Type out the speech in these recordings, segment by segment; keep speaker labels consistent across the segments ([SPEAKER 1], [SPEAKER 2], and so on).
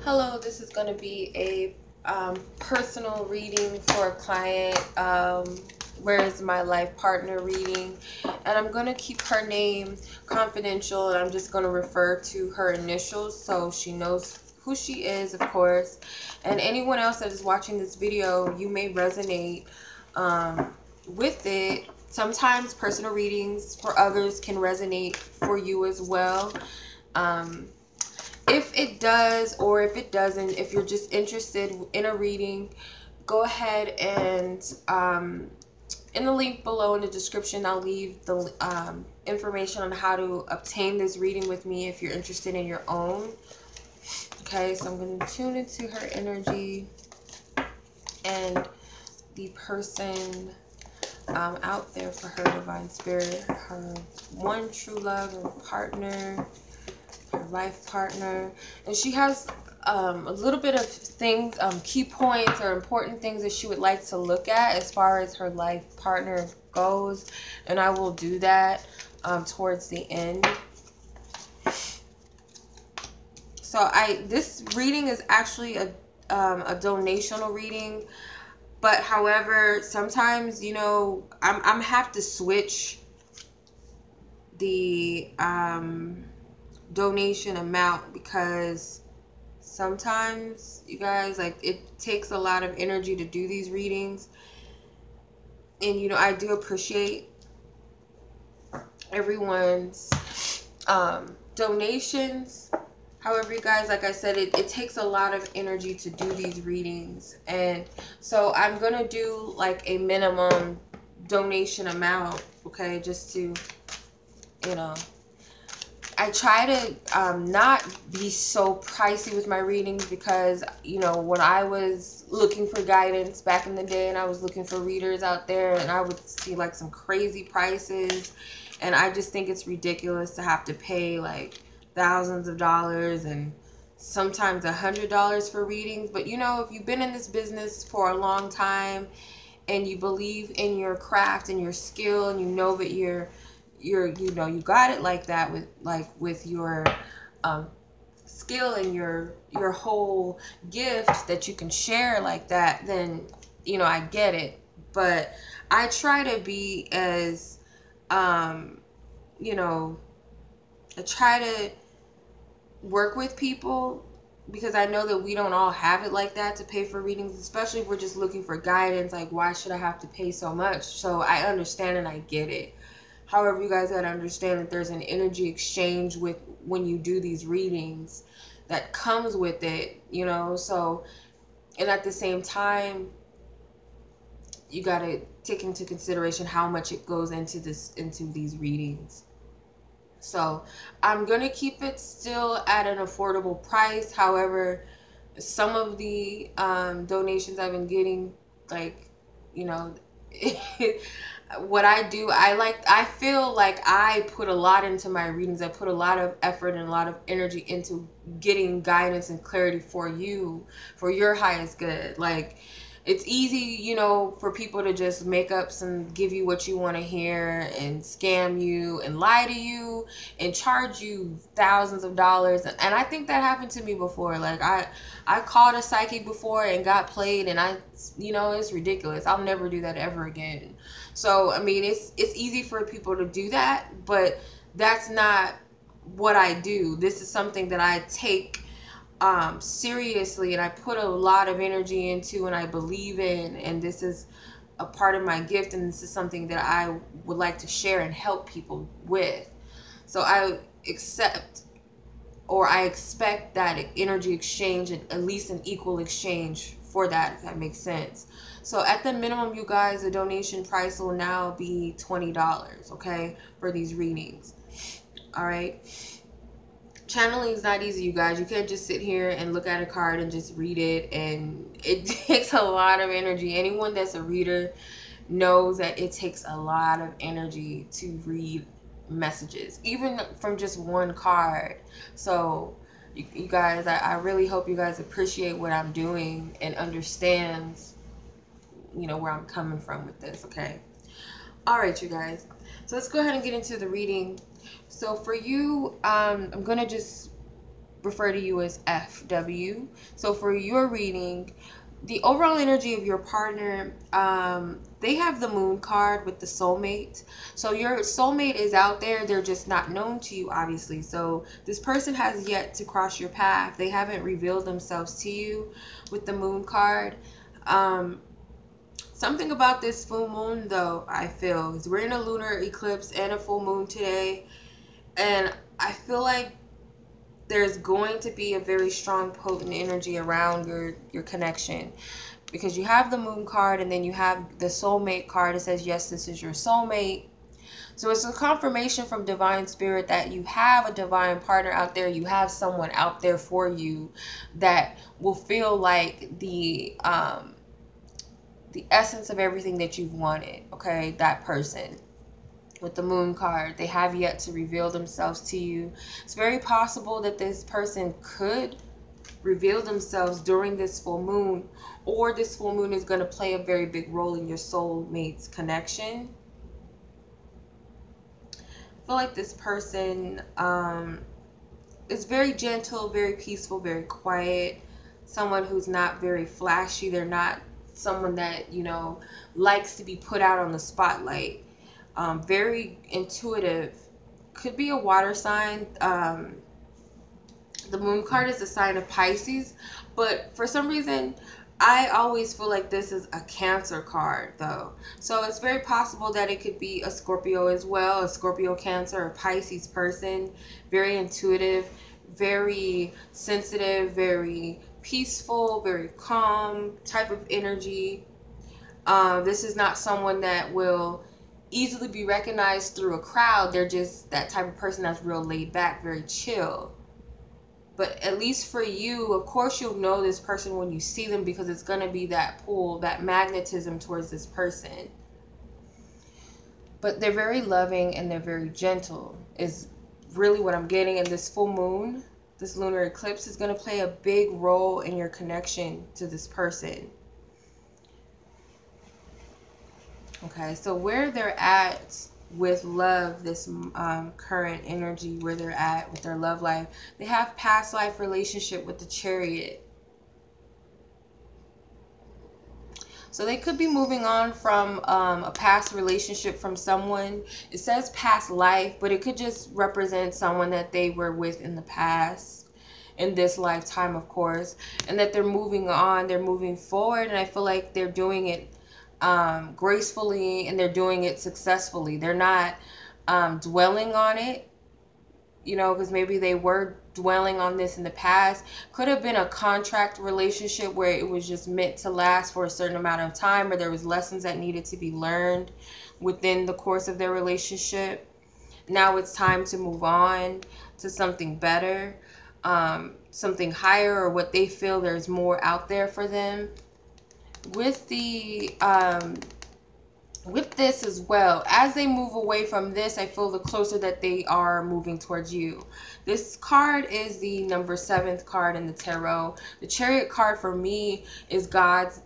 [SPEAKER 1] Hello, this is going to be a personal reading for a client. Where's my life partner reading? And I'm going to keep her name confidential, and I'm just going to refer to her initials so she knows who she is, of course. And anyone else that is watching this video, you may resonate with it. Sometimes personal readings for others can resonate for you as well. If it does, or if it doesn't, if you're just interested in a reading, go ahead and in the link below in the description, I'll leave the information on how to obtain this reading with me if you're interested in your own. Okay, so I'm going to tune into her energy and the person out there for her divine spirit, her one true love, her partner, her life partner. And she has a little bit of things, key points or important things that she would like to look at as far as her life partner goes, and I will do that towards the end. So this reading is actually a donational reading, but however, sometimes, you know, I'm have to switch the donation amount, because sometimes, you guys, like, it takes a lot of energy to do these readings, and you know, I do appreciate everyone's donations. However, you guys, like I said, it takes a lot of energy to do these readings, and so I'm gonna do like a minimum donation amount, okay, just to, you know, I try to not be so pricey with my readings, because, you know, when I was looking for guidance back in the day and I was looking for readers out there, and I would see like some crazy prices, and I just think it's ridiculous to have to pay like thousands of dollars and sometimes $100 for readings. But you know, if you've been in this business for a long time and you believe in your craft and your skill, and you know that you know, you got it like that, with your skill and your whole gift that you can share like that, then, you know, I get it. But I try to be as you know, I try to work with people, because I know that we don't all have it like that to pay for readings, especially if we're just looking for guidance. Like, why should I have to pay so much? So I understand and I get it. However, you guys gotta understand that there's an energy exchange with when you do these readings that comes with it, you know. So, and at the same time, you gotta take into consideration how much it goes into these readings. So I'm gonna keep it still at an affordable price. However, some of the donations I've been getting, like, you know, what I do, I feel like I put a lot into my readings. I put a lot of effort and a lot of energy into getting guidance and clarity for you, for your highest good. Like, it's easy, you know, for people to just make up give you what you want to hear and scam you and lie to you and charge you thousands of dollars. And I think that happened to me before. Like, I called a psychic before and got played, and you know, it's ridiculous. I'll never do that ever again. So, I mean, it's easy for people to do that, but that's not what I do. This is something that I take seriously, and I put a lot of energy into, and I believe in, and this is a part of my gift, and this is something that I would like to share and help people with. So I accept, or I expect that energy exchange, at least an equal exchange for that, if that makes sense. So at the minimum, you guys, the donation price will now be $20, okay, for these readings. All right. Channeling is not easy, you guys. You can't just sit here and look at a card and just read it, and it takes a lot of energy. Anyone that's a reader knows that it takes a lot of energy to read messages, even from just one card. So you guys, I really hope you guys appreciate what I'm doing and understand, you know, where I'm coming from with this, okay? All right, you guys. So let's go ahead and get into the reading. So for you, I'm going to just refer to you as FW. So for your reading, the overall energy of your partner, they have the moon card with the soulmate. So your soulmate is out there. They're just not known to you, obviously. So this person has yet to cross your path. They haven't revealed themselves to you with the moon card. Something about this full moon, though, I feel, is we're in a lunar eclipse and a full moon today. And I feel like there's going to be a very strong, potent energy around your connection, because you have the moon card and then you have the soulmate card. It says, yes, this is your soulmate. So it's a confirmation from divine spirit that you have a divine partner out there. You have someone out there for you that will feel like the essence of everything that you've wanted. Okay, that person with the moon card, they have yet to reveal themselves to you. It's very possible that this person could reveal themselves during this full moon, or this full moon is going to play a very big role in your soulmate's connection. I feel like this person is very gentle, very peaceful, very quiet. Someone who's not very flashy. They're not someone that, you know, likes to be put out on the spotlight. Very intuitive. Could be a water sign. The moon card is a sign of Pisces, but for some reason I always feel like this is a Cancer card, though. So it's very possible that it could be a Scorpio as well, a Scorpio, Cancer, or Pisces person. Very intuitive, very sensitive, very peaceful, very calm type of energy. This is not someone that will easily be recognized through a crowd. They're just that type of person that's real laid back, very chill. But at least for you, of course, you'll know this person when you see them, because it's going to be that pull, that magnetism towards this person. But they're very loving and they're very gentle is really what I'm getting. And this full moon, this lunar eclipse, is going to play a big role in your connection to this person. Okay, so where they're at with love, this current energy, where they're at with their love life, they have past life relationship with the Chariot. So they could be moving on from a past relationship from someone. It says past life, but it could just represent someone that they were with in the past, in this lifetime, of course, and that they're moving on, they're moving forward, and I feel like they're doing it gracefully, and they're doing it successfully. They're not dwelling on it, you know, because maybe they were dwelling on this in the past. Could have been a contract relationship where it was just meant to last for a certain amount of time, or there was lessons that needed to be learned within the course of their relationship. Now it's time to move on to something better, something higher, or what they feel there's more out there for them. With the with this as well, as they move away from this, I feel the closer that they are moving towards you. This card is the number 7th card in the tarot. The Chariot card for me is God's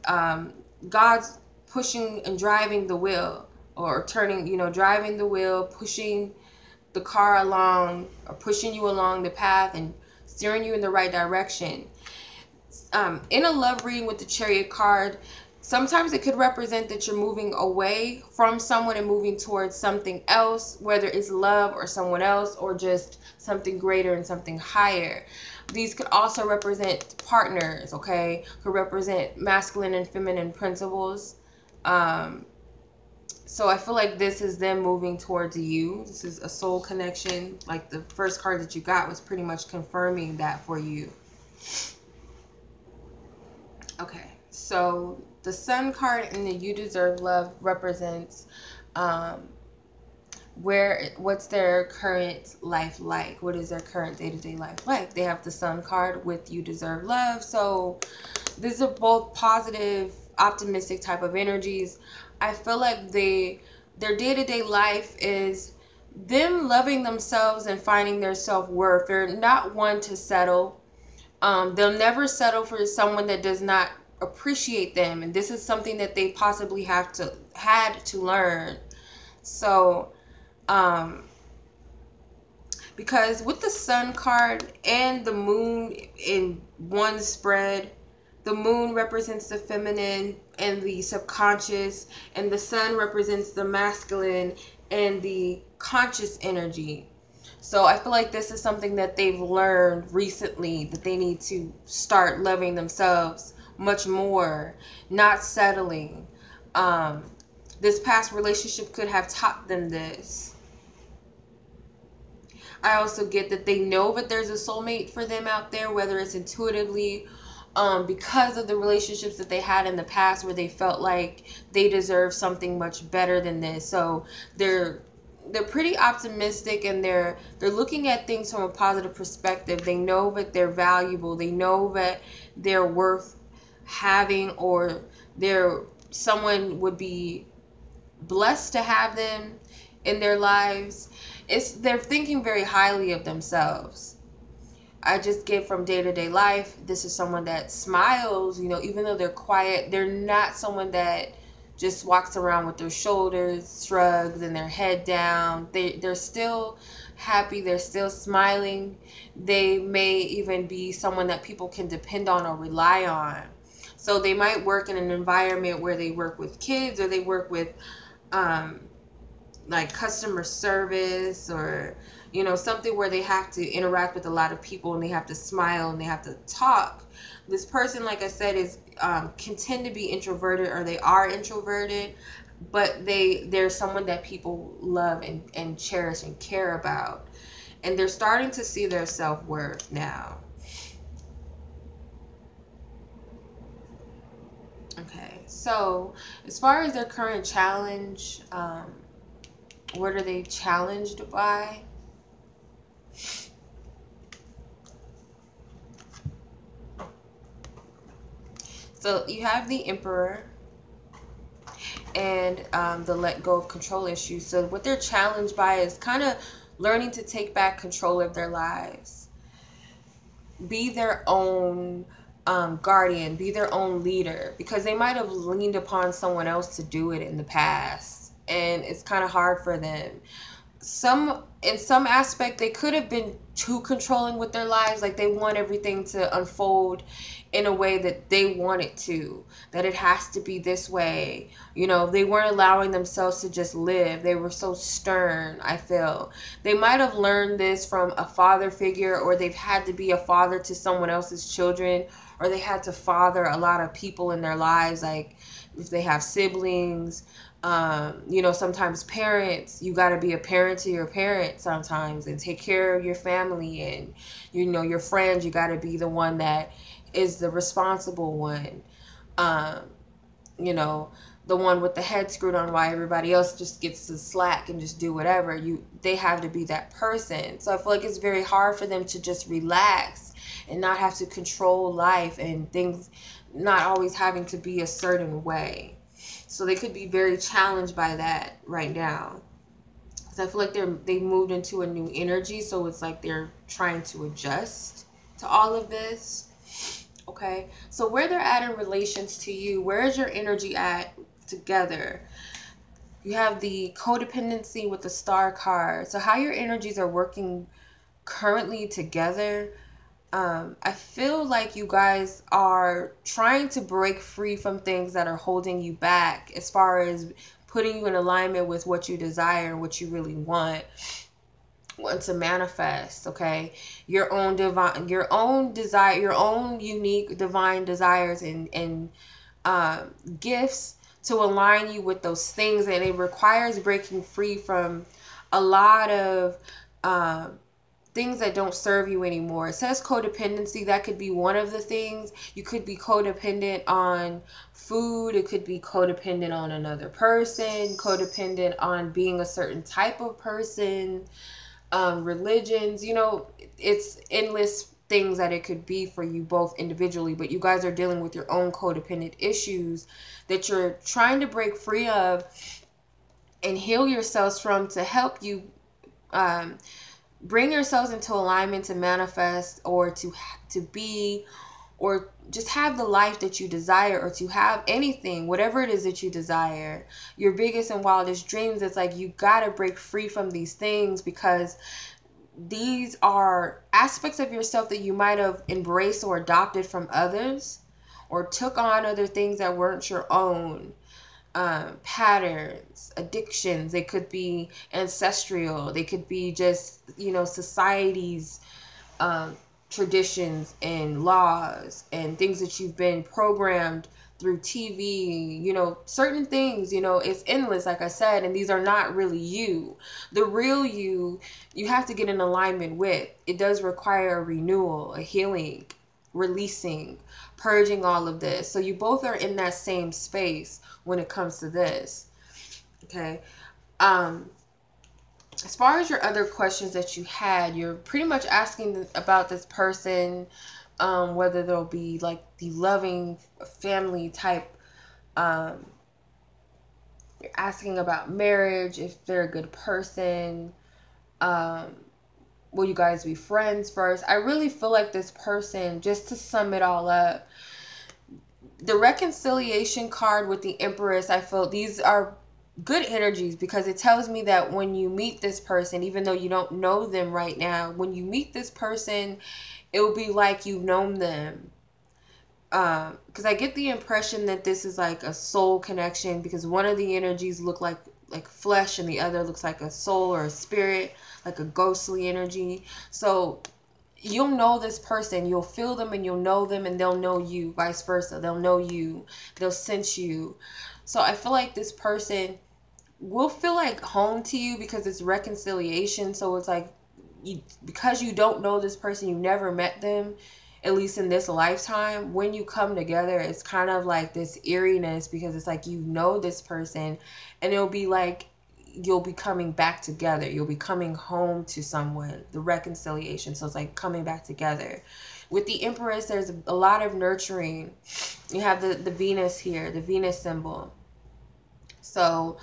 [SPEAKER 1] pushing and driving the wheel, or turning, you know, driving the wheel, pushing the car along, or pushing you along the path and steering you in the right direction. In a love reading with the Chariot card, sometimes it could represent that you're moving away from someone and moving towards something else, whether it's love or someone else, or just something greater and something higher. These could also represent partners, okay? Could represent masculine and feminine principles. So I feel like this is them moving towards you. This is a soul connection. Like the first card that you got was pretty much confirming that for you. Okay, so the Sun card in the You Deserve Love represents what's their current life like? What is their current day-to-day life like? They have the Sun card with You Deserve Love. So these are both positive, optimistic type of energies. I feel like their day-to-day life is them loving themselves and finding their self-worth. They're not one to settle. They'll never settle for someone that does not appreciate them, and this is something that they possibly had to learn. So Because with the Sun card and the Moon in one spread, the Moon represents the feminine and the subconscious, and the Sun represents the masculine and the conscious energy. So I feel like this is something that they've learned recently, that they need to start loving themselves much more, not settling. This past relationship could have taught them this. I also get that they know that there's a soulmate for them out there, whether it's intuitively, because of the relationships that they had in the past where they felt like they deserve something much better than this. So they're pretty optimistic, and they're looking at things from a positive perspective. They know that they're valuable. They know that they're worth having, or someone would be blessed to have them in their lives. They're thinking very highly of themselves. I just get from day-to-day life, this is someone that smiles, you know, even though they're quiet. They're not someone that just walks around with their shoulders shrugged and their head down. They're still happy. They're still smiling. They may even be someone that people can depend on or rely on. So they might work in an environment where they work with kids, or they work with like customer service, or you know, something where they have to interact with a lot of people and they have to smile and they have to talk. This person, like I said, is can tend to be introverted, or they are introverted, but they're someone that people love and cherish and care about, and they're starting to see their self-worth now. Okay, so as far as their current challenge, what are they challenged by? So you have the Emperor and the let go of control issues. So what they're challenged by is kind of learning to take back control of their lives. Be their own guardian, be their own leader, because they might have leaned upon someone else to do it in the past, and it's kind of hard for them. In some aspect, they could have been too controlling with their lives, like they want everything to unfold in a way that they want it to, that it has to be this way. You know, they weren't allowing themselves to just live. They were so stern, I feel. They might have learned this from a father figure, or they've had to be a father to someone else's children, or they had to father a lot of people in their lives, like if they have siblings. You know, sometimes parents, you got to be a parent to your parents sometimes and take care of your family, and you know, your friends, you got to be the one that is the responsible one. You know, the one with the head screwed on, while everybody else just gets to slack and just do whatever. They have to be that person. So I feel like it's very hard for them to just relax and not have to control life, and things not always having to be a certain way. So they could be very challenged by that right now. Because I feel like they moved into a new energy. So it's like they're trying to adjust to all of this. Okay. So where they're at in relations to you, where is your energy at together? You have the codependency with the Star card. So how your energies are working currently together. I feel like you guys are trying to break free from things that are holding you back, as far as putting you in alignment with what you desire and what you really want to manifest. Okay, your own desire, your own unique divine desires and gifts to align you with those things, and it requires breaking free from a lot of things that don't serve you anymore. It says codependency. That could be one of the things. You could be codependent on food. It could be codependent on another person, codependent on being a certain type of person, religions. You know, it's endless things that it could be for you both individually, but you guys are dealing with your own codependent issues that you're trying to break free of and heal yourselves from, to help you bring yourselves into alignment to manifest, or to be, or just have the life that you desire, or to have anything, whatever it is that you desire, your biggest and wildest dreams. It's like you got to break free from these things, because these are aspects of yourself that you might have embraced or adopted from others, or took on other things that weren't your own. Patterns, addictions. They could be ancestral. They could be just, you know, society's traditions and laws and things that you've been programmed through TV, you know, certain things, you know, it's endless, like I said, and these are not really you. The real you have to get in alignment with. It does require a renewal, a healing, releasing, purging all of this. So you both are in that same space when it comes to this. Okay. As far as your other questions that you had, you're pretty much asking about this person, whether they'll be like the loving family type. You're asking about marriage, if they're a good person. Will you guys be friends first? I really feel like this person, just to sum it all up, the reconciliation card with the Empress, I feel these are good energies, because it tells me that when you meet this person, even though you don't know them right now, when you meet this person, it will be like you've known them. Because I get the impression that this is like a soul connection, because one of the energies look like flesh and the other looks like a soul or a spirit, like a ghostly energy. So you'll know this person, you'll feel them and you'll know them, and they'll know you, vice versa. They'll know you, they'll sense you. So I feel like this person will feel like home to you, because it's reconciliation. So it's like, because you don't know this person, you never met them, at least in this lifetime, when you come together, it's kind of like this eeriness, because it's like you know this person, and it'll be like you'll be coming back together. You'll be coming home to someone, the reconciliation. So it's like coming back together. With the Empress, there's a lot of nurturing. You have the Venus here, the Venus symbol. So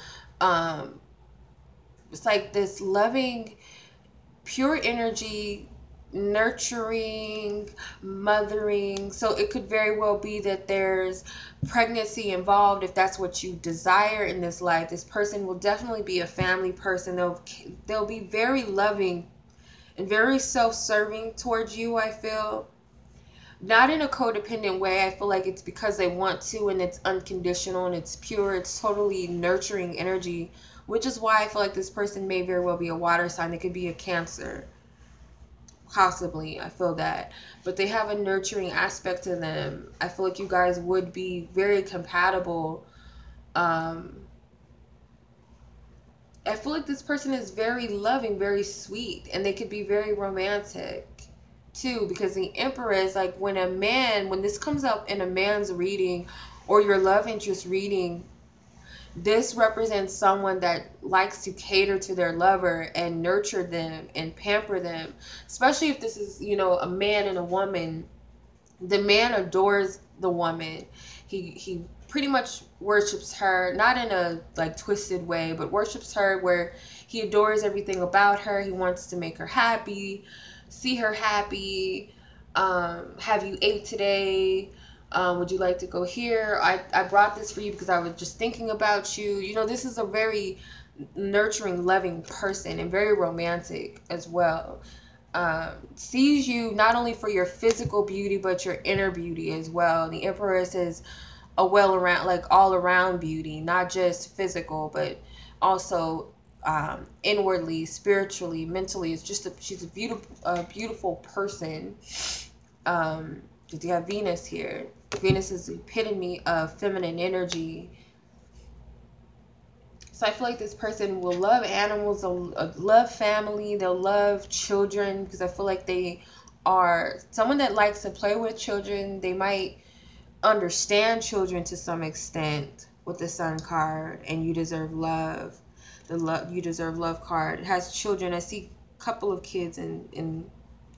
[SPEAKER 1] it's like this loving, pure energy, nurturing, mothering. So it could very well be that there's pregnancy involved, if that's what you desire in this life. This person will definitely be a family person. They'll be very loving and very self-serving towards you, I feel. Not in a codependent way. I feel like it's because they want to, and it's unconditional and it's pure. It's totally nurturing energy, which is why I feel like this person may very well be a water sign. It could be a Cancer. Possibly, I feel that. But they have a nurturing aspect to them. I feel like you guys would be very compatible. I feel like this person is very loving, very sweet, and they could be very romantic too, because the Empress, like when this comes up in a man's reading or your love interest reading, this represents someone that likes to cater to their lover and nurture them and pamper them. Especially if this is, you know, a man and a woman. The man adores the woman. He pretty much worships her, not in a like twisted way, but worships her where he adores everything about her. He wants to make her happy, see her happy. Have you ate today? Would you like to go here? I brought this for you because I was just thinking about you. You know, this is a very nurturing, loving person, and very romantic as well. Sees you not only for your physical beauty, but your inner beauty as well. The Empress is a all around beauty, not just physical, but also inwardly, spiritually, mentally. It's just she's a beautiful person. You have Venus here. Venus is the epitome of feminine energy. So I feel like this person will love animals, they'll love family, they'll love children, because I feel like they are someone that likes to play with children. They might understand children to some extent with the Sun card, and you deserve love. You deserve love card. It has children. I see a couple of kids in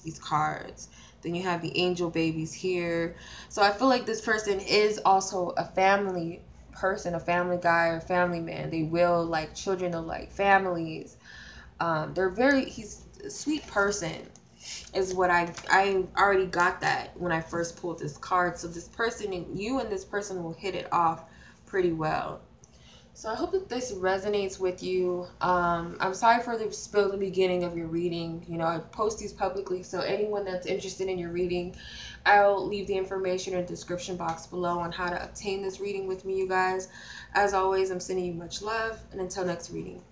[SPEAKER 1] these cards. Then you have the angel babies here. So I feel like this person is also a family person, a family guy or family man. They will like children, they'll like families. He's a sweet person is what I already got that when I first pulled this card. So this person, you and this person will hit it off pretty well. So I hope that this resonates with you. I'm sorry for the spill the beginning of your reading. You know, I post these publicly, so anyone that's interested in your reading, I'll leave the information in the description box below on how to obtain this reading with me, you guys. As always, I'm sending you much love, and until next reading.